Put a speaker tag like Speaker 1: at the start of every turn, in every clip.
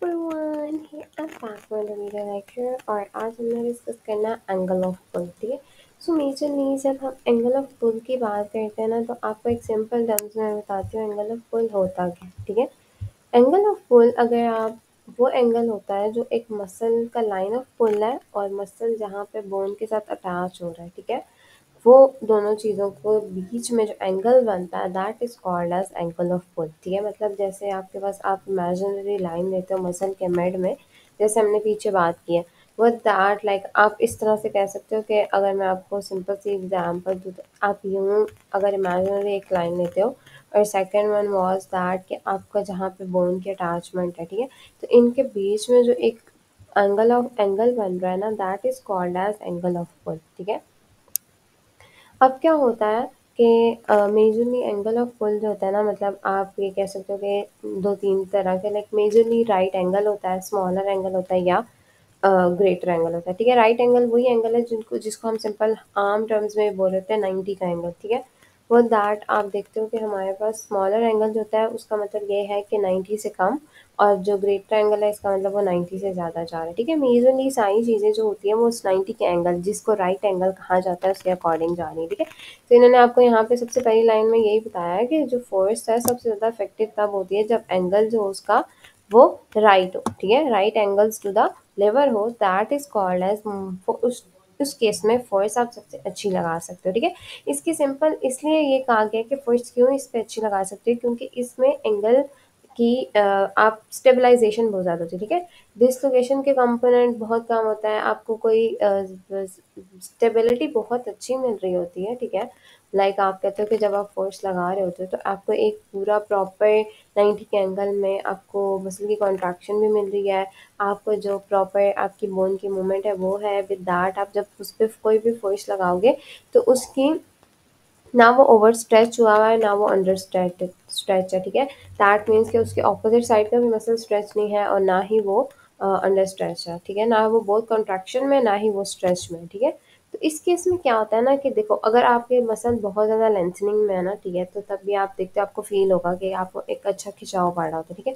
Speaker 1: Everyone, I'm back with a video lecture और आज हमने डिस्कस करना है एंगल ऑफ पुल। ठीक है। सो मेजरली जब हम एंगल ऑफ पुल की बात करते हैं ना, तो आपको एक सिंपल टर्म्स में बताती हूँ एंगल ऑफ पुल होता क्या है। ठीक है। एंगल ऑफ पुल अगर आप वो एंगल होता है जो एक मसल का लाइन ऑफ पुल है और मसल जहाँ पे बोन के साथ अटैच हो रहा है। ठीक है। वो दोनों चीज़ों को बीच में जो एंगल बनता है that is called as angle of pull. ठीक है। मतलब जैसे आपके पास आप इमेजिनरी लाइन लेते हो मसल के मिड में, जैसे हमने पीछे बात की है, वो दैट लाइक आप इस तरह से कह सकते हो कि अगर मैं आपको सिंपल सी एग्जांपल दूँ तो आप यूँ अगर इमेजिनरी एक लाइन लेते हो और सेकंड वन वाज दैट कि आपका जहाँ पे बोन की अटैचमेंट है। ठीक है। तो इनके बीच में जो एक एंगल बन रहा है ना, that is called as angle of pull. ठीक है। अब क्या होता है कि मेजरली एंगल ऑफ पुल जो होता है ना, मतलब आप ये कह सकते हो कि दो तीन तरह के, लाइक मेजरली राइट एंगल होता है, स्मॉलर एंगल होता है या ग्रेटर एंगल होता है। ठीक है। राइट एंगल वही एंगल है जिसको हम सिंपल आम टर्म्स में बोल रहे हैं 90 का एंगल। ठीक है। वो दैट आप देखते हो कि हमारे पास स्मॉलर एंगल जो होता है उसका मतलब ये है कि 90 से कम, और जो ग्रेटर एंगल है इसका मतलब वो 90 से ज़्यादा जा रहा है। ठीक है। मेजरली सारी चीज़ें जो होती हैं वो उस 90 के एंगल, जिसको राइट एंगल कहा जाता है, उसके अकॉर्डिंग जा रही है। ठीक है। तो इन्होंने आपको यहाँ पे सबसे पहली लाइन में यही बताया है कि जो फोर्स है सबसे ज़्यादा इफेक्टिव तब होती है जब एंगल जो उसका वो राइट हो। ठीक है। राइट एंगल्स टू द लेवर हो, दैट इज कॉल्ड एज, उस केस में फोर्स आप सबसे अच्छी लगा सकते हो। ठीक है। इसकी सिंपल इसलिए ये कहा गया कि फोर्स क्यों इस पे अच्छी लगा सकते हो, क्योंकि इसमें एंगल की आप स्टेबलाइजेशन बहुत ज़्यादा होती है। ठीक है। डिसलोकेशन के कंपोनेंट बहुत कम होता है, आपको कोई स्टेबिलिटी बहुत अच्छी मिल रही होती है। ठीक है। लाइक आप कहते हो कि जब आप फोर्स लगा रहे होते हो तो आपको एक पूरा प्रॉपर 90 के एंगल में आपको मसल की कॉन्ट्रैक्शन भी मिल रही है, आपको जो प्रॉपर आपकी बोन की मूवमेंट है वो है। विद दैट आप जब उस पर कोई भी फोर्स लगाओगे तो उसकी ना वो ओवर स्ट्रेच हुआ हुआ है ना वो अंडर स्ट्रेच है। ठीक है। दैट मीन्स कि उसके ऑपोजिट साइड का भी मसल स्ट्रेच नहीं है और ना ही वो अंडर स्ट्रेच है। ठीक है। ना वो बहुत कॉन्ट्रैक्शन में ना ही वो स्ट्रेच में। ठीक है। तो इस केस में क्या होता है ना कि देखो, अगर आपके मसल बहुत ज़्यादा लेंथनिंग में है ना, ठीक है, तो तब भी आप देखते हो आपको फील होगा कि आपको एक अच्छा खिंचाव पड़ रहा होता है। ठीक है।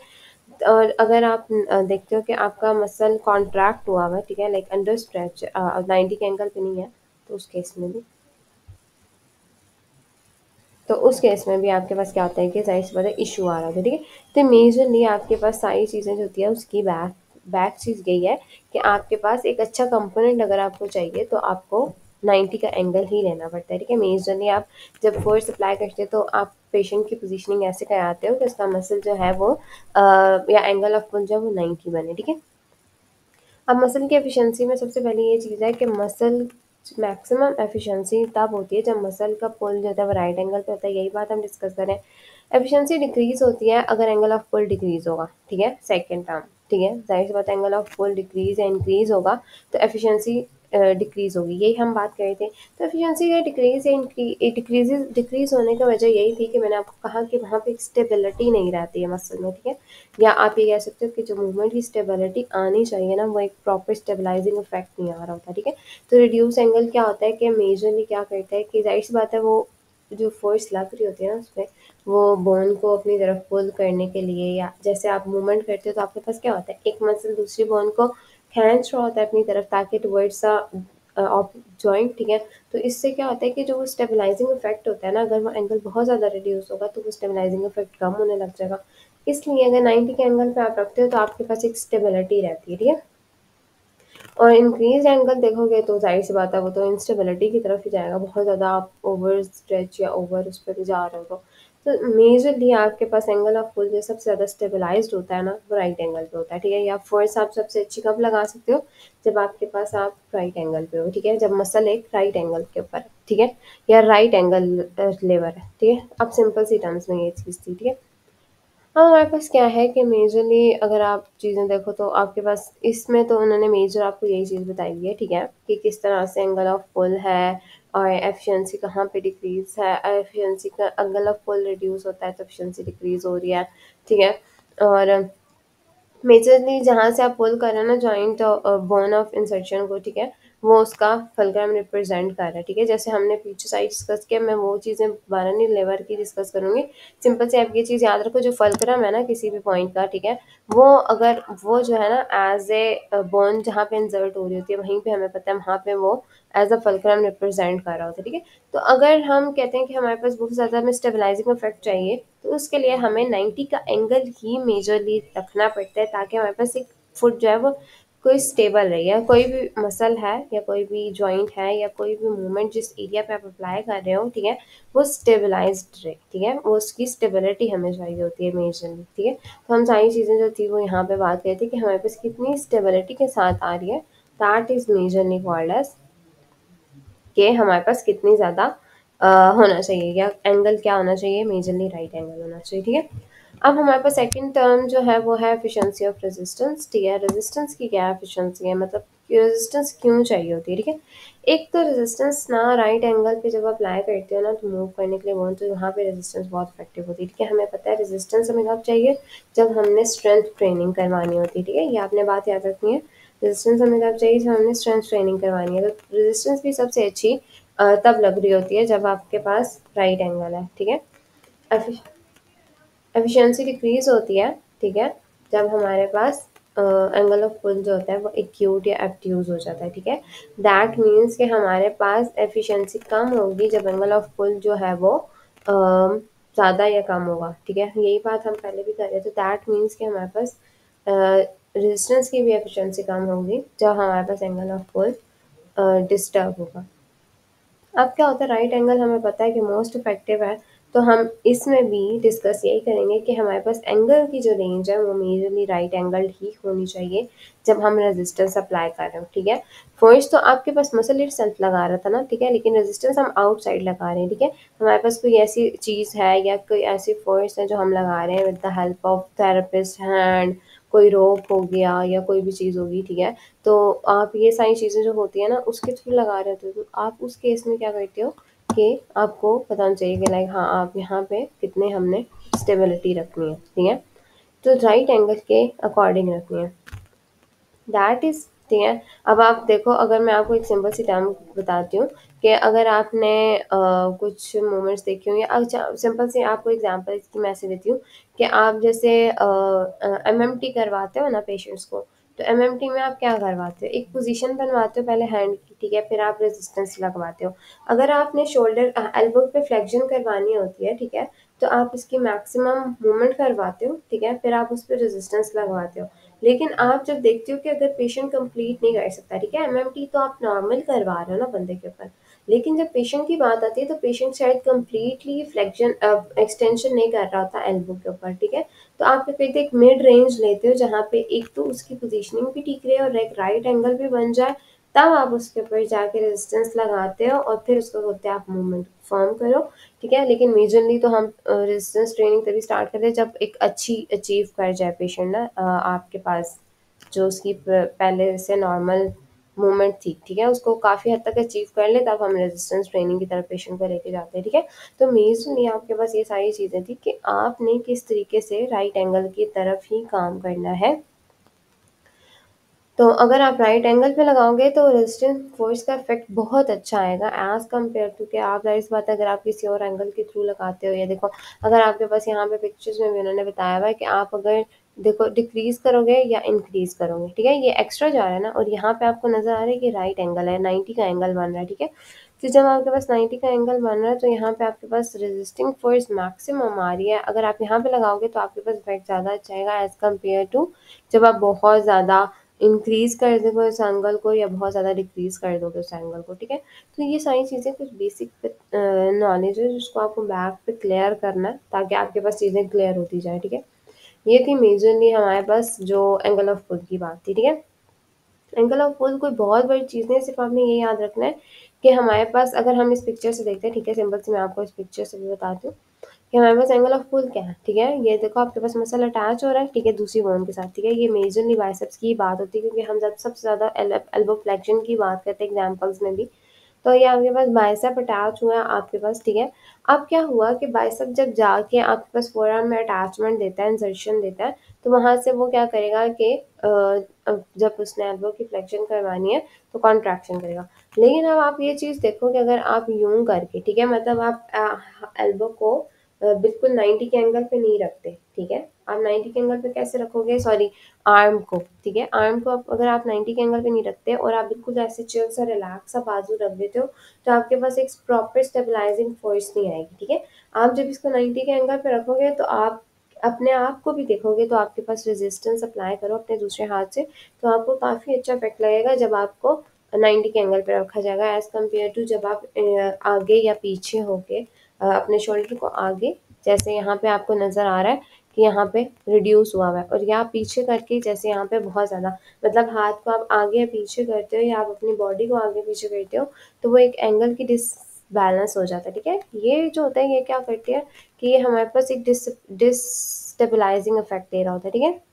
Speaker 1: और अगर आप देखते हो कि आपका मसल कॉन्ट्रैक्ट हुआ हुआ है, ठीक है, लाइक अंडर स्ट्रेच 90 के एंगल पे नहीं है, तो उस केस में भी आपके पास क्या होता है कि ज़ाहिर सी बात है इशू आ रहा होता है। ठीक है। तो मेजरली आपके पास सारी चीज़ें जो होती है उसकी बैक बैक चीज़ यही है कि आपके पास एक अच्छा कंपोनेंट अगर आपको चाहिए तो आपको 90 का एंगल ही लेना पड़ता है। ठीक है। मेजरली आप जब फोर्स अप्लाई करते हो तो आप पेशेंट की पोजीशनिंग ऐसे कराते हो कि उसका मसल जो है वो या एंगल ऑफ पुल जो है वो 90 बने। ठीक है। अब मसल की एफिशिएंसी में सबसे पहले ये चीज़ है कि मसल मैक्सिमम एफिशिएंसी तब होती है जब मसल का पुल जो होता है वो राइट एंगल पे होता है। यही बात हम डिस्कस करें। एफिशिएंसी डिक्रीज होती है अगर एंगल ऑफ पुल डिक्रीज होगा। ठीक है। Second term. ठीक है। जाहिर सी बात है एंगल ऑफ पुल डिक्रीज या इंक्रीज होगा तो एफिशिएंसी डिक्रीज होगी। यही हम बात कर रहे थे। तो एफिशिएंसी का डिक्रीज या डिक्रीज होने की वजह यही थी कि मैंने आपको कहा कि वहाँ पे स्टेबिलिटी नहीं रहती है मसल में। ठीक है। या आप ये कह सकते हो कि जो मूवमेंट की स्टेबिलिटी आनी चाहिए ना, वो एक प्रॉपर स्टेबलाइजिंग इफेक्ट नहीं आ रहा होता। ठीक है। तो रिड्यूस एंगल क्या होता है कि मेजरली क्या करता है कि जाहिर सी बात है वो जो फोर्स लग रही होती है ना उसमें, वो बोन को अपनी तरफ पुल करने के लिए, या जैसे आप मूवमेंट करते हो तो आपके पास क्या होता है, एक मसल दूसरी बोन को खींच रहा होता है अपनी तरफ ताकि टुवर्ड्स जॉइंट। ठीक है। तो इससे क्या होता है कि जो वो स्टेबलाइजिंग इफेक्ट होता है ना, अगर वो एंगल बहुत ज़्यादा रिड्यूस होगा तो वो स्टेबलाइजिंग इफेक्ट कम होने लग जाएगा। इसलिए अगर 90 के एंगल पे आप रखते हो तो आपके पास एक स्टेबिलिटी रहती है। ठीक है। और इंक्रीज एंगल देखोगे तो जाहिर सी बात है वो तो इंस्टेबिलिटी की तरफ ही जाएगा, बहुत ज़्यादा आप ओवर स्ट्रेच या ओवर उस पर भी जा रहे हो तो मेजरली आपके पास एंगल ऑफ पुल जो सबसे ज़्यादा स्टेबलाइज्ड होता है ना, वो राइट एंगल पे होता है। ठीक है। या फोर्स आप सबसे अच्छी कब लगा सकते हो, जब आपके पास आप राइट एंगल पे हो। ठीक है। जब मसल एक राइट एंगल के ऊपर है। ठीक है। या राइट एंगल लेवर है। ठीक है। अब सिंपल सी टर्म्स में ये चीज़ थी। ठीक है। हाँ, हमारे पास क्या है कि मेजरली अगर आप चीज़ें देखो तो आपके पास इसमें तो उन्होंने मेजर आपको यही चीज़ बताई है। ठीक है। कि किस तरह से एंगल ऑफ पुल है और एफिशिएंसी कहाँ पे डिक्रीज है, एफिशिएंसी का एंगल ऑफ पुल रिड्यूस होता है तो एफिशिएंसी डिक्रीज हो रही है। ठीक है। और मेजरली जहाँ से आप पुल कर रहे हो ना, जॉइंट बोन ऑफ इंसर्शन को, ठीक है, वो उसका फुलक्रम रिप्रेजेंट कर रहा है, ठीक है। जैसे हमने पीछे साइड डिस्कस किया, मैं वो चीज़ें दोबारा नहीं लेवर की डिस्कस करूँगी। सिंपल से आप ये चीज़ याद रखो, जो फुलक्रम है ना किसी भी पॉइंट का, ठीक है, वो अगर वो जो है ना एज ए बोन जहाँ पे इंसर्ट हो रही होती है, वहीं पे हमें पता है वहाँ पे वो एज अ फुलक्रम रिप्रेजेंट कर रहा होता है, ठीक है। तो अगर हम कहते हैं कि हमारे पास बहुत ज़्यादा में स्टेबलाइजिंग इफेक्ट चाहिए, तो उसके लिए हमें 90 का एंगल ही मेजरली रखना पड़ता है, ताकि हमारे पास एक फुट जो है वो कोई स्टेबल रहे, या कोई भी मसल है या कोई भी जॉइंट है या कोई भी मूवमेंट जिस एरिया पे आप अप्लाई कर रहे हो, ठीक है, वो स्टेबलाइज्ड रहे, ठीक है। वो उसकी स्टेबिलिटी हमें चाहिए होती है मेजरली, ठीक है। तो हम सारी चीज़ें जो थी वो यहाँ पे बात करते थे कि हमारे पास कितनी स्टेबिलिटी के साथ आ रही है, that is majorly called as कि हमारे पास कितनी ज़्यादा होना चाहिए, या एंगल क्या होना चाहिए, मेजरली राइट एंगल होना चाहिए, ठीक है। अब हमारे पास सेकंड टर्म जो है वो है एफिशिएंसी ऑफ रेजिस्टेंस, ठीक है। रेजिस्टेंस की क्या एफिशिएंसी है, मतलब रेजिस्टेंस क्यों चाहिए होती है, ठीक है। एक तो रेजिस्टेंस ना राइट एंगल पे जब अप्लाई करते हो ना, तो मूव करने के लिए वो, तो यहाँ पे रेजिस्टेंस बहुत इफेक्टिव होती है, ठीक है। हमें पता है रेजिस्टेंस हमें कब चाहिए, जब हमने स्ट्रेंथ ट्रेनिंग करवानी होती है, ठीक है। ये आपने बात याद रखनी है। रेजिस्टेंस हमें कब चाहिए, जब हमने स्ट्रेंथ ट्रेनिंग करवानी है। तो रेजिस्टेंस भी सबसे अच्छी तब लग रही होती है जब आपके पास राइट एंगल है, ठीक है। एफिशिएंसी डिक्रीज होती है, ठीक है, जब हमारे पास एंगल ऑफ पुल जो होता है वो एक्यूट या एब्ट्यूज हो जाता है, ठीक है। दैट मीन्स कि हमारे पास एफिशिएंसी कम होगी जब एंगल ऑफ पुल जो है वो ज़्यादा या कम होगा, ठीक है। यही बात हम पहले भी कर रहे थे। दैट मीन्स कि हमारे पास रेजिस्टेंस की भी एफिशिएंसी कम होगी जब हमारे पास एंगल ऑफ पुल डिस्टर्ब होगा। अब क्या होता है, राइट एंगल हमें पता है कि मोस्ट इफेक्टिव है, तो हम इसमें भी डिस्कस यही करेंगे कि हमारे पास एंगल की जो रेंज है वो मेजरली राइट एंगल ही होनी चाहिए जब हम रेजिस्टेंस अप्लाई कर रहे हो, ठीक है। फर्स्ट तो आपके पास मसल इट सेल्फ लगा रहा था ना, ठीक है, लेकिन रेजिस्टेंस हम आउटसाइड लगा रहे हैं, ठीक है। हमारे पास कोई ऐसी चीज़ है या कोई ऐसी फोर्स है जो हम लगा रहे हैं with the help of therapist hand, कोई रोप हो गया या कोई भी चीज़ होगी, ठीक है। तो आप ये सारी चीज़ें जो होती है ना उसके थ्रू लगा रहे होते हो, तो आप उस केस में क्या करते हो कि आपको पता होना चाहिए कि लाइक हाँ आप यहाँ पे कितने हमने स्टेबिलिटी रखनी है, ठीक है। तो राइट एंगल के अकॉर्डिंग रखनी है, दैट इज़, ठीक है। अब आप देखो, अगर मैं आपको एक सिंपल सी टर्म बताती हूँ कि अगर आपने कुछ मोमेंट्स देखे हों, या अच्छा सिंपल सी आपको एग्जांपल की मैं ऐसे देती हूँ कि आप जैसे एमएमटी करवाते हो ना पेशेंट्स को, तो एमएमटी में आप क्या करवाते हो, एक पोजीशन बनवाते हो पहले हैंड की, ठीक है, फिर आप रेजिस्टेंस लगवाते हो। अगर आपने शोल्डर एल्बो पे फ्लेक्शन करवानी होती है, ठीक है, तो आप इसकी मैक्सिमम मूवमेंट करवाते हो, ठीक है, फिर आप उस पर रेजिस्टेंस लगवाते हो। लेकिन आप जब देखते हो कि अगर पेशेंट कंप्लीट नहीं कर सकता, ठीक है, एमएमटी तो आप नॉर्मल करवा रहे हो ना बंदे के ऊपर, लेकिन जब पेशेंट की बात आती है तो पेशेंट शायद कंप्लीटली फ्लेक्शन एक्सटेंशन नहीं कर रहा होता एल्बो के ऊपर, ठीक है। तो आप क्या कहते हैं, एक मिड रेंज लेते हो जहाँ पे एक तो उसकी पोजीशनिंग भी ठीक रहे और एक राइट एंगल भी बन जाए, तब आप उसके ऊपर जाके रेजिस्टेंस लगाते हो और फिर उसको बोलते हैं आप मूवमेंट फॉर्म करो, ठीक है। लेकिन मेजरली तो हम रेजिस्टेंस ट्रेनिंग तभी स्टार्ट करते हैं जब एक अच्छी अचीव कर जाए पेशेंट ना आपके पास, जो उसकी पहले से नॉर्मल मूवमेंट थी, ठीक है, उसको काफ़ी हद तक अचीव कर ले, तब हम रेजिस्टेंस ट्रेनिंग की तरफ पेशेंट को लेके जाते हैं, ठीक है। तो मेजरली आपके पास ये सारी चीज़ें थी कि आपने किस तरीके से राइट एंगल की तरफ ही काम करना है। तो अगर आप राइट एंगल पे लगाओगे तो रेजिस्टेंस फोर्स का इफेक्ट बहुत अच्छा आएगा एज कम्पेयर टू कि आप जाहिर सी बात है अगर आप किसी और एंगल के थ्रू लगाते हो, या देखो अगर आपके पास यहाँ पे पिक्चर्स में भी उन्होंने बताया हुआ है कि आप अगर देखो डिक्रीज करोगे या इंक्रीज करोगे, ठीक है, ये एक्स्ट्रा जा रहा है ना, और यहाँ पे आपको नजर आ रहा है कि राइट एंगल है, 90 का एंगल बन रहा है, ठीक है। तो जब आपके पास 90 का एंगल बन रहा है तो यहाँ पे आपके पास रेजिस्टिंग फोर्स मैक्सिमम आ रही है, अगर आप यहाँ पे लगाओगे तो आपके पास इफेक्ट ज़्यादा अच्छा आएगा एज कम्पेयर टू जब आप बहुत ज़्यादा इंक्रीज कर दोगे उस एंगल को या बहुत ज़्यादा डिक्रीज कर दोगे उस एंगल को, ठीक है। तो ये सारी चीज़ें कुछ बेसिक नॉलेज है जिसको आपको बैक पे क्लियर करना है ताकि आपके पास चीज़ें क्लियर होती जाए, ठीक है। ये थी मेजरली हमारे पास जो एंगल ऑफ पुल की बात थी, ठीक है। एंगल ऑफ पुल कोई बहुत बड़ी चीज़ नहीं है, सिर्फ आपने ये याद रखना है कि हमारे पास अगर हम इस पिक्चर से देखते हैं, ठीक है, सिंपल से मैं आपको इस पिक्चर से भी बताती हूँ कि हमारे पास एंगल ऑफ पुल क्या है, ठीक है। ये देखो आपके पास मसल अटैच हो रहा है, ठीक है, दूसरी बोन के साथ, ठीक है। ये मेजरली बाइसेप्स की बात होती है क्योंकि हम जब सबसे ज़्यादा एल्बो फ्लेक्शन की बात करते हैं एग्जाम्पल्स में भी, तो ये आपके पास बाइसेप अटैच हुआ है आपके पास, ठीक है। अब क्या हुआ कि बाइसेप जब जाके आपके पास फोrearm में अटैचमेंट देता है, इंसर्शन देता है, तो वहाँ से वो क्या करेगा कि जब उसने एल्बो की फ्लेक्शन करवानी है तो कॉन्ट्रैक्शन करेगा। लेकिन अब आप ये चीज़ देखो कि अगर आप यूं करके, ठीक है, मतलब आप एल्बो को बिल्कुल 90 के एंगल पे नहीं रखते, ठीक है। आप 90 के एंगल पे कैसे रखोगे, सॉरी, आर्म को, ठीक है, आर्म को अगर आप 90 के एंगल पे नहीं रखते और आप बिल्कुल ऐसे चिल सा रिलैक्स सा बाजू रख देते हो, तो आपके पास एक प्रॉपर स्टेबलाइजिंग फोर्स नहीं आएगी, ठीक है। आप जब इसको 90 के एंगल पे रखोगे तो आप अपने आप को भी देखोगे, तो आपके पास रेजिस्टेंस अप्लाई करो अपने दूसरे हाथ से, तो आपको काफ़ी अच्छा इफेक्ट लगेगा जब आपको 90 के एंगल पे रखा जाएगा, एज कम्पेयर टू जब आप आगे या पीछे होके अपने शोल्डर को आगे, जैसे यहाँ पे आपको नज़र आ रहा है कि यहाँ पे रिड्यूस हुआ हुआ है, और या पीछे करके जैसे यहाँ पे बहुत ज़्यादा, मतलब हाथ को आप आगे या पीछे करते हो या आप अपनी बॉडी को आगे पीछे करते हो, तो वो एक एंगल की डिसबैलेंस हो जाता है, ठीक है। ये जो होता है ये क्या करती है कि ये हमारे पास एक डिस्टेबलाइजिंग इफेक्ट दे रहा होता है, ठीक है।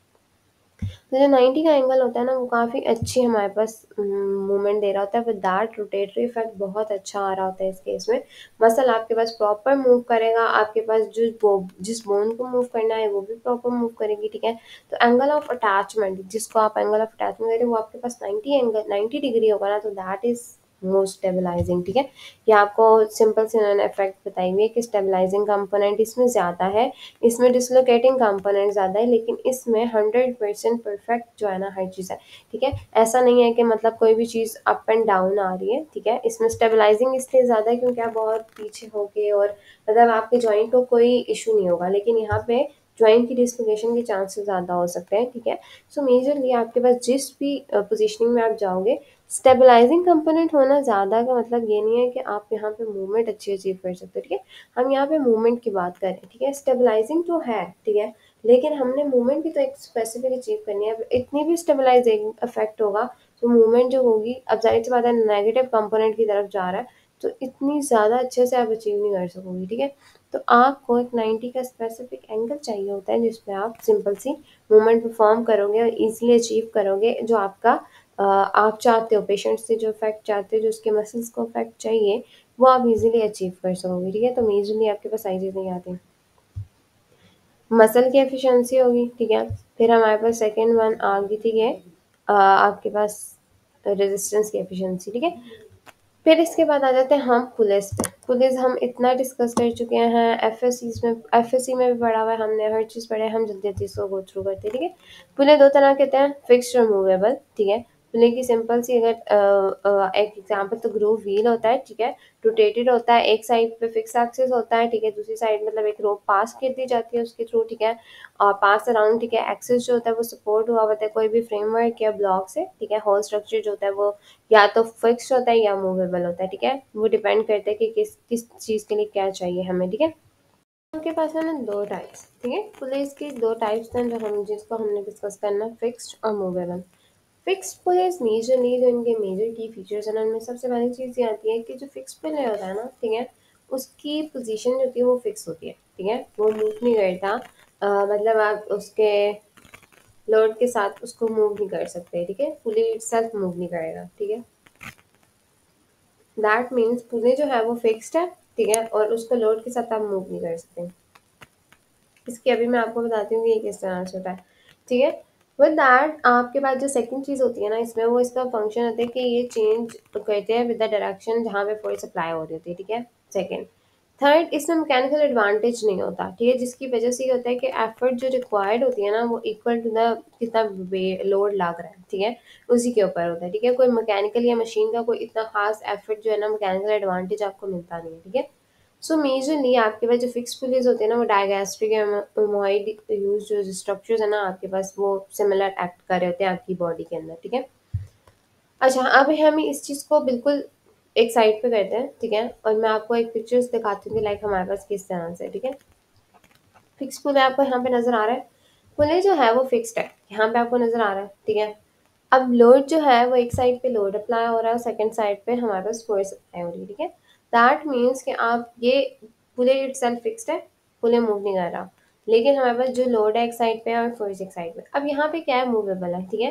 Speaker 1: तो जो 90 का एंगल होता है ना, वो काफ़ी अच्छी हमारे पास मूवमेंट दे रहा होता है, विद दैट रोटेटरी इफेक्ट बहुत अच्छा आ रहा होता है इस केस में। मसल आपके पास प्रॉपर मूव करेगा, आपके पास जिस बोन को मूव करना है वो भी प्रॉपर मूव करेगी, ठीक है। तो एंगल ऑफ अटैचमेंट, जिसको आप एंगल ऑफ अटैचमेंट कह रहे हो, वो आपके पास 90 डिग्री होगा ना, तो दैट इज मोर स्टेबलाइजिंग, ठीक है। ये आपको सिंपल से उन्होंने इफेक्ट बताई हुई है कि स्टेबलाइजिंग कंपोनेंट इसमें ज़्यादा है, इसमें डिसलोकेटिंग कंपोनेंट ज़्यादा है, लेकिन इसमें 100% परफेक्ट जो है ना हर चीज़ है, ठीक है। ऐसा नहीं है कि मतलब कोई भी चीज़ अप एंड डाउन आ रही है, ठीक है। इसमें स्टेबलाइजिंग इसलिए ज़्यादा है क्योंकि आप बहुत पीछे हो गए और मतलब आपके जॉइंट को कोई इशू नहीं होगा, लेकिन यहाँ पे जॉइंट की डिसलोकेशन के चांसेस ज़्यादा हो सकते हैं, ठीक है। सो मेजरली आपके पास जिस भी पोजिशनिंग में आप जाओगे, स्टेबलाइजिंग कंपोनेंट होना ज़्यादा का मतलब ये नहीं है कि आप यहाँ पे मूवमेंट अच्छी अचीव कर सकते हो, ठीक है। हम यहाँ पे मूवमेंट की बात करें, ठीक है, स्टेबलाइजिंग तो है, ठीक है, लेकिन हमने मूवमेंट भी तो एक स्पेसिफिक अचीव करनी है। इतनी भी स्टेबलाइजिंग इफेक्ट होगा तो मूवमेंट जो होगी, अब जाहिर सी बात है नेगेटिव कंपोनेंट की तरफ जा रहा है, तो इतनी ज़्यादा अच्छे से आप अचीव नहीं कर सकोगे, ठीक है। तो आपको एक 90 का स्पेसिफिक एंगल चाहिए होता है जिसमें आप सिंपल सी मूवमेंट परफॉर्म करोगे और इजीली अचीव करोगे जो आपका आप चाहते हो, पेशेंट से जो इफेक्ट चाहते हो, जो उसके मसल्स को इफेक्ट चाहिए, वो आप इजीली अचीव कर सकोगे, ठीक है। तो मेजरली आपके पास सारी चीज़ें आती हैं। मसल की एफिशिएंसी होगी, ठीक है। फिर हमारे पास सेकंड वन आ गई थी ये आपके पास रेजिस्टेंस की एफिशिएंसी, ठीक है। फिर इसके बाद आ जाते हैं हम पुलिस पे। पुलिस हम इतना डिस्कस कर चुके हैं, एफएससी में भी पढ़ा हुआ है हमने, हर चीज़ पढ़े, हम जल्दी जल्दी इसको गो थ्रू करते हैं, ठीक है। पुले दो तरह के होते हैं, फिक्स्ड और मूवेबल, ठीक है। पुले की सिंपल सी अगर एक एग्जांपल, तो ग्रूव व्हील होता है, ठीक है, रोटेटेड होता है, एक साइड पे फिक्स एक्सिस होता है, ठीक है, दूसरी साइड मतलब एक रोप पास कर दी जाती है उसके थ्रू, ठीक है, और पास अराउंड, ठीक है। एक्सिस जो होता है वो सपोर्ट हुआ होता है कोई भी फ्रेमवर्क या ब्लॉक से, ठीक है। होल स्ट्रक्चर जो होता है वो या तो फिक्स होता है या मूवेबल होता है, ठीक है। वो डिपेंड करता है कि किस किस चीज़ के लिए क्या चाहिए हमें, ठीक है। उनके पास है ना दो टाइप्स, ठीक है। पुलिस की दो टाइप्स हैं जो हम जिसको हमने डिस्कस करना, फिक्स्ड और मूवेबल। फिक्स्ड पुलिस मेजरली जो इनके मेजर की फीचर्स हैं उनमें सबसे पहली चीज़ ये आती है कि जो फिक्स पुले होता है ना, ठीक है, उसकी पोजीशन जो होती है वो फिक्स होती है, ठीक है, वो मूव नहीं करता। मतलब आप उसके लोड के साथ उसको मूव नहीं कर सकते, ठीक है। पुली इटसेल्फ मूव नहीं करेगा, ठीक है। दैट मीन्स पुले जो है वो फिक्स्ड है, ठीक है, और उसको लोड के साथ आप मूव नहीं कर सकते। इसकी अभी मैं आपको बताती हूँ कि ये किस तरह से होता है, ठीक है। विद दैट आपके पास जो सेकंड चीज़ होती है ना इसमें, वो इसका फंक्शन होता है कि ये चेंज करते हैं विद द डायरेक्शन जहाँ पे फोर्स अप्लाई हो रही होती है, ठीक है। सेकंड, थर्ड, इसमें मैकेनिकल एडवांटेज नहीं होता, ठीक है, जिसकी वजह से ये होता है कि एफर्ट जो रिक्वायर्ड होती है ना वो इक्वल टू द कितना लोड लग रहा है, ठीक है, उसी के ऊपर होता है, ठीक है। कोई मैकेनिकल या मशीन का कोई इतना खास एफर्ट जो है ना, मैकेनिकल एडवांटेज आपको मिलता नहीं है, ठीक है। सो मेजरली आपके पास जो फिक्स पुलीज होते हैं ना, वो डायगैस्ट्रिक या मोइड यूज जो स्ट्रक्चर्स है ना आपके पास, वो सिमिलर एक्ट कर रहे होते हैं आपकी बॉडी के अंदर, ठीक है। अच्छा, अब हम इस चीज़ को बिल्कुल एक साइड पे करते हैं, ठीक है, और मैं आपको एक पिक्चर्स दिखाती हूँ कि लाइक हमारे पास किस तरह से, ठीक है। फिक्स पुल आपको यहाँ पे नजर आ रहा है, पुले जो है वो फिक्स्ड है, यहाँ पे आपको नजर आ रहा है, ठीक है। अब लोड जो है वो एक साइड पे लोड अप्लाई हो रहा है और सेकंड साइड पे हमारे पास फोर्स अप्लाई हो रही है, ठीक है। दैट मीन्स कि आप ये पुले इटसेल्फ फिक्स्ड है, पुले मूव नहीं कर रहा, लेकिन हमारे पास जो लोड है एक साइड पे और फोर्स एक साइड पे। अब यहाँ पे क्या है, मूवेबल है, ठीक है।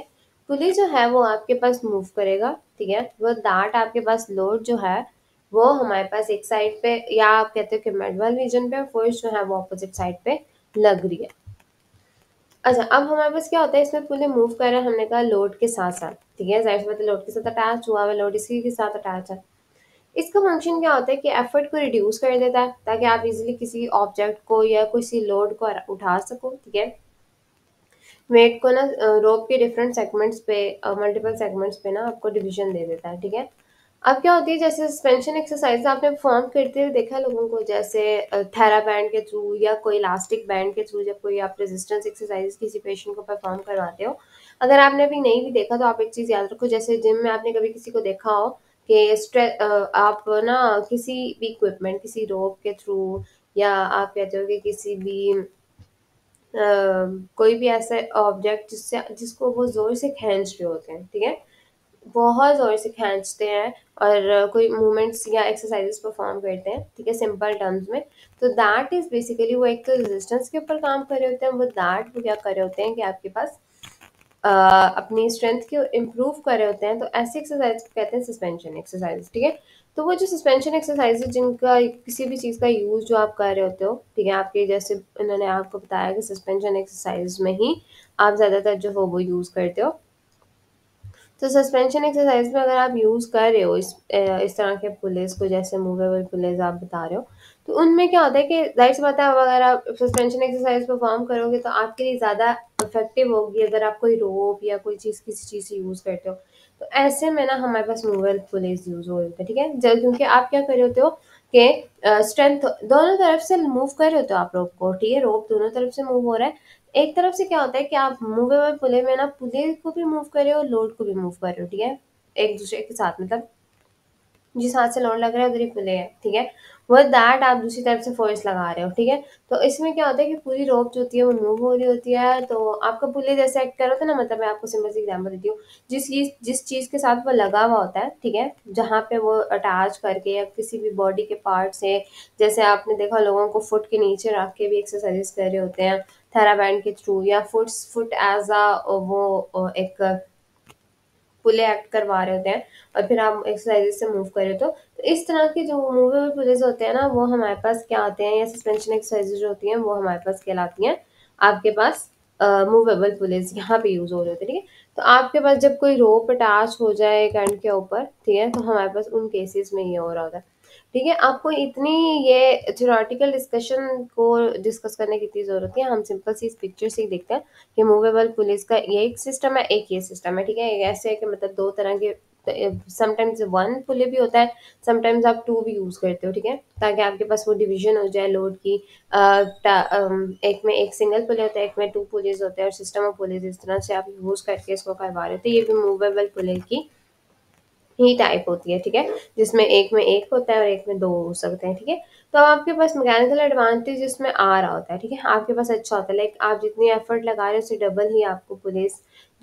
Speaker 1: पुली जो है वो आपके पास मूव करेगा, ठीक है। वो दैट आपके पास लोड जो है वो हमारे पास एक साइड पे, या आप कहते हो कि मिड वाले रीजन पे, फोर्स जो है वो अपोजिट साइड पे लग रही है। अच्छा, अब हमारे पास क्या होता है, इसमें पुली मूव कर रहा है, हमने कहा लोड के साथ साथ, ठीक है। जाहिर सी बात है लोड के साथ अटैच हुआ है, लोड इसी के साथ अटैच है। इसका फंक्शन क्या होता है कि एफर्ट को रिड्यूस कर देता है, ताकि आप इजीली किसी ऑब्जेक्ट को या किसी लोड को उठा सको, ठीक है। वेट को ना रोप के डिफरेंट सेगमेंट्स पे, मल्टीपल सेगमेंट्स पे ना आपको डिवीजन दे देता है, ठीक है। अब क्या होती है, जैसे सस्पेंशन एक्सरसाइज आपने परफॉर्म करते हुए देखा है लोगों को, जैसे थेरा बैंड के थ्रू या कोई इलास्टिक बैंड के थ्रू, जब कोई आप रेजिस्टेंस एक्सरसाइज किसी पेशेंट को परफॉर्म करवाते हो। अगर आपने अभी नहीं भी देखा तो आप एक चीज याद रखो, जैसे जिम में आपने कभी किसी को देखा हो कि आप ना किसी भी इक्विपमेंट, किसी रोप के थ्रू, या आप कहते हो कि किसी भी कोई भी ऐसा ऑब्जेक्ट जिसको वो जोर से खींच रहे होते हैं, ठीक है। बहुत ज़ोर से खींचते हैं और कोई मूवमेंट्स या एक्सरसाइजेस परफॉर्म करते हैं, ठीक है, सिंपल टर्म्स में। तो दैट इज़ बेसिकली वो एक तो रेजिस्टेंस के ऊपर काम कर रहे होते हैं, वो क्या कर रहे होते हैं कि आपके पास अपनी स्ट्रेंथ को इम्प्रूव कर रहे होते हैं। तो ऐसी एक्सरसाइज को कहते हैं सस्पेंशन एक्सरसाइज, ठीक है। तो वो जो सस्पेंशन एक्सरसाइज जिनका किसी भी चीज़ का यूज़ जो आप कर रहे होते हो, ठीक है, आपके जैसे उन्होंने आपको बताया कि सस्पेंशन एक्सरसाइज में ही आप ज़्यादातर जो हो वो यूज़ करते हो। तो सस्पेंशन एक्सरसाइज में अगर आप यूज़ कर रहे हो इस तरह के पुलिस को, जैसे मूवेबल पुलिस आप बता रहे हो, तो उनमें क्या होता है कि जाहिर सी बात है, अब अगर आप सस्पेंशन एक्सरसाइज परफॉर्म करोगे तो आपके लिए ज़्यादा इफेक्टिव होगी अगर आप कोई रोप या कोई चीज़ किसी चीज़ से यूज़ करते हो। तो ऐसे में ना हमारे पास मूवेबल पुलिस यूज़ हो रहे होते हैं, ठीक है। जब क्योंकि आप क्या कर रहे होते हो कि स्ट्रेंथ दोनों तरफ से मूव कर रहे होते हो आप रोप को, ठीक है। रोप दोनों तरफ से मूव हो रहा है। एक तरफ से क्या होता है कि आप मूवेबल पुले में ना पुले को भी मूव कर रहे हो, लोड को भी मूव कर रहे हो, ठीक है, एक दूसरे के साथ, मतलब जिस हाथ से लोड लग रहा है उधर ही पुले है, ठीक है। वो दैट आप दूसरी तरफ से फोर्स लगा रहे हो, ठीक है। तो इसमें क्या होता है कि पूरी रोप जो होती है वो मूव हो रही होती है, तो आपका पुले जैसे एक्ट कर रहा होता है ना, मतलब मैं आपको सिंपल सी एग्जांपल देती हूँ। जिस चीज के साथ वो लगा हुआ होता है, ठीक है, जहाँ पे वो अटैच करके या किसी भी बॉडी के पार्ट से, जैसे आपने देखा लोगों को फुट के नीचे रख के भी एक्सरसाइजेस कर रहे होते हैं थेराबैंड के थ्रू, या फुट एज अ वो एक पुले एक्ट करवा रहे होते हैं, और फिर आप एक्सरसाइजेस से मूव कर रहे हो। तो इस तरह के जो मूवेबल पुलेस होते हैं ना, वो हमारे पास क्या आते हैं, या सस्पेंशन एक्सरसाइजेज जो होती हैं वो हमारे पास कहलाती हैं आपके पास मूवेबल पुलेस, यहाँ पे यूज हो रहे होते हैं, ठीक है। तो आपके पास जब कोई रोप अटैच हो जाए एक एंड के ऊपर, ठीक है, तो हमारे पास उन केसेस में ये हो रहा होता है, ठीक है। आपको इतनी ये थ्योरेटिकल डिस्कशन को डिस्कस करने की इतनी जरूरत है, हम सिंपल सी इस पिक्चर से ही देखते हैं कि मूवेबल पुलिस का ये एक सिस्टम है, एक ये सिस्टम है, ठीक है। एक ऐसे है कि मतलब दो तरह के, समटाइम्स वन पुले भी होता है, समटाइम्स आप टू भी यूज करते हो, ठीक है, ताकि आपके पास वो डिवीजन हो जाए लोड की। एक में एक सिंगल पुले होता है, एक में टू पुलिस होते हैं, और सिस्टम ऑफ पुलिस इस तरह से आप यूज करके इसको करवा रहे थे। ये भी मूवेबल पुले की ही टाइप होती है, ठीक है, जिसमें एक में एक होता है और एक में दो हो सकते हैं, ठीक है। तो अब आपके पास मैकेनिकल एडवांटेज इसमें आ रहा होता है, ठीक है, आपके पास अच्छा होता है, लाइक आप जितनी एफर्ट लगा रहे हो उससे डबल ही आपको पुलिस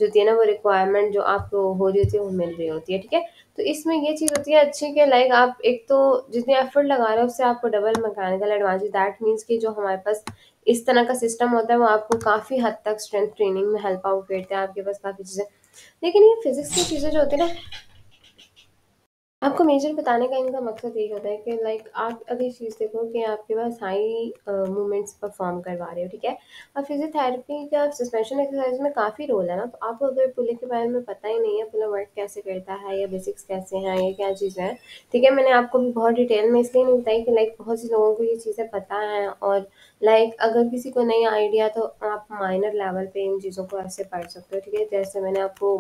Speaker 1: जो होती है ना, वो रिक्वायरमेंट जो आपको हो रही होती है वो मिल रही होती है, ठीक है। तो इसमें ये चीज़ होती है अच्छी कि लाइक आप एक तो जितनी एफर्ट लगा रहे हो उससे आपको double mechanical advantage, that means कि जो हमारे पास इस तरह का सिस्टम होता है वो आपको काफ़ी हद तक स्ट्रेंथ ट्रेनिंग में हेल्प आउट करते हैं, आपके पास काफ़ी चीज़ें। लेकिन ये फिजिक्स की चीज़ें जो होती है ना, आपको मेजर बताने का इनका मकसद यही होता है कि लाइक आप अगर ये चीज़ देखो कि आपके पास हाई मूवमेंट्स परफॉर्म करवा रहे हो, ठीक है। और फिजियोथेरेपी का सस्पेंशन एक्सरसाइज में काफ़ी रोल है ना, तो आपको अगर पुले के बारे में पता ही नहीं है, पुला वर्क कैसे करता है या बेसिक्स कैसे हैं, ये क्या चीज़ें हैं, ठीक है। मैंने आपको भी बहुत डिटेल में इसलिए नहीं बताई कि लाइक बहुत से लोगों को ये चीज़ें पता हैं, और लाइक अगर किसी को नहीं आइडिया तो आप माइनर लेवल पे इन चीज़ों को ऐसे पढ़ सकते हो, ठीक है। जैसे मैंने आपको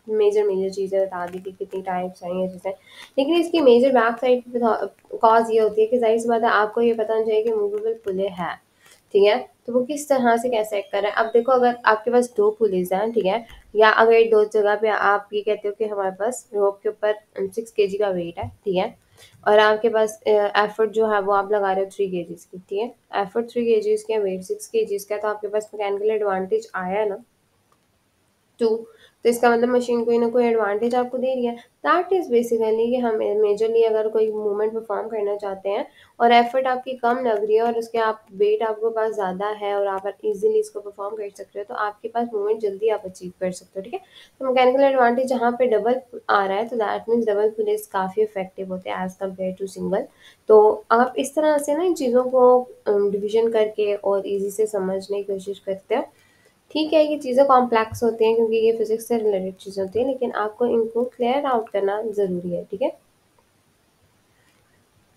Speaker 1: मेजर मेजर चीज़ें बता दी कि कितनी टाइप्स हैं ये चीज़ें, लेकिन इसकी मेजर बैक साइड कॉज ये होती है कि जाहिर सी बात है आपको ये पता होना चाहिए कि मूवेबल पुले है, ठीक है। तो वो किस तरह से कैसे एक्ट कर रहा है। अब देखो अगर आपके पास दो पुलिस हैं, ठीक है, या अगर दो जगह पे आप ये कहते हो कि हमारे पास रोप के ऊपर 6 kg का वेट है, ठीक है, और आपके पास एफर्ट जो है वो आप लगा रहे हो 3 kg की, ठीक है, एफर्ट 3 kg के, वेट 6 kg का, तो आपके पास मैकेनिकल एडवांटेज आया है ना, टू। तो इसका मतलब मशीन कोई ना कोई एडवांटेज आपको दे रही है। दैट इज़ बेसिकली कि हम मेजरली अगर कोई मूवमेंट परफॉर्म करना चाहते हैं और एफर्ट आपकी कम लग रही है और उसके आप वेट आपके पास ज़्यादा है और आप इजीली इसको परफॉर्म कर सकते हो, तो आपके पास मूवमेंट जल्दी आप अचीव कर सकते हो, ठीक है। तो मैकेनिकल एडवांटेज जहाँ पे डबल आ रहा है, तो दैट मीन्स डबल पुलिस काफ़ी इफेक्टिव होते हैं एज कम्पेयर टू सिंगल। तो आप इस तरह से ना इन चीज़ों को डिवीजन करके और इजी से समझने की कोशिश करते हो। ठीक है, ये चीज़ें कॉम्प्लेक्स होती हैं क्योंकि ये फिज़िक्स से रिलेटेड चीज़ें होती हैं, लेकिन आपको इनको क्लियर आउट करना ज़रूरी है, ठीक है?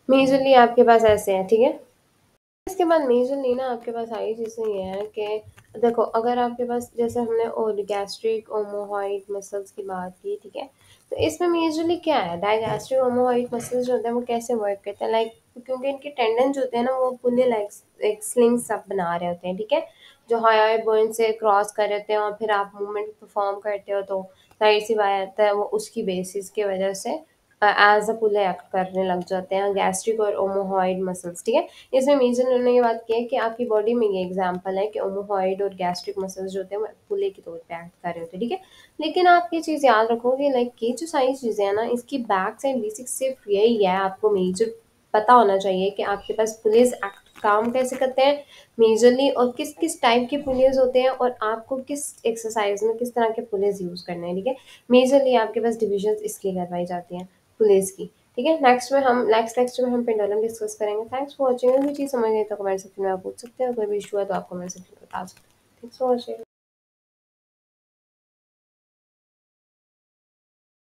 Speaker 1: मेजरली आपके पास ऐसे हैं, ठीक है? इसके बाद मेजरली ना आपके पास सारी चीज़ें ये हैं कि देखो, अगर आपके पास जैसे हमने और गैस्ट्रिक ओमोहॉइड मसल्स की बात की, ठीक है? तो इसमें मेजरली क्या है, डायगैस्ट्रिक ओमोहॉइड मसल्स जो होते हैं वो कैसे वर्क करते हैं, लाइक क्योंकि इनके टेंडन जो होते हैं ना वो पुल्ले लाइक एक स्लिंग सब बना रहे होते हैं, ठीक है? जो हायर बोन से क्रॉस कर रहे होते हैं और फिर आप मूवमेंट परफॉर्म करते हो, तो जाहिर सी बात है वो उसकी बेसिस की वजह से एज अ पुल्ले एक्ट करने लग जाते हैं गैस्ट्रिक और ओमोहॉइड मसल्स, ठीक है? इसमें मेजर उन्होंने ये बात की है कि आपकी बॉडी में ये एग्जांपल है कि ओमोहॉइड और गैस्ट्रिक मसल्स जो होते हैं वो पुल्ले के तौर पे एक्ट कर रहे होते हैं, ठीक है। लेकिन आप ये चीज़ याद रखोगे, लाइक ये जो सारी चीज़ें हैं ना, इसकी बैक साइड बेसिक सिर्फ यही है, आपको मेजर पता होना चाहिए कि आपके पास पुलिस एक्ट काम कैसे करते हैं मेजरली, और किस किस टाइप के पुलिस होते हैं और आपको किस एक्सरसाइज में किस तरह के पुलिस यूज़ करने हैं, ठीक है। मेजरली आपके पास डिविजन इसलिए करवाई जाती हैं पुलिस की, ठीक है। नेक्स्ट लेक्चर में हम पेंडुलम डिस्कस करेंगे। Thanks for watching. कोई चीज़ समझ नहीं तो कमेंट सेक्शन में आप पूछ सकते हैं, कोई भी इशू है तो आप कमेंट सेक्शन में बता सकते हैं। Thanks for watching.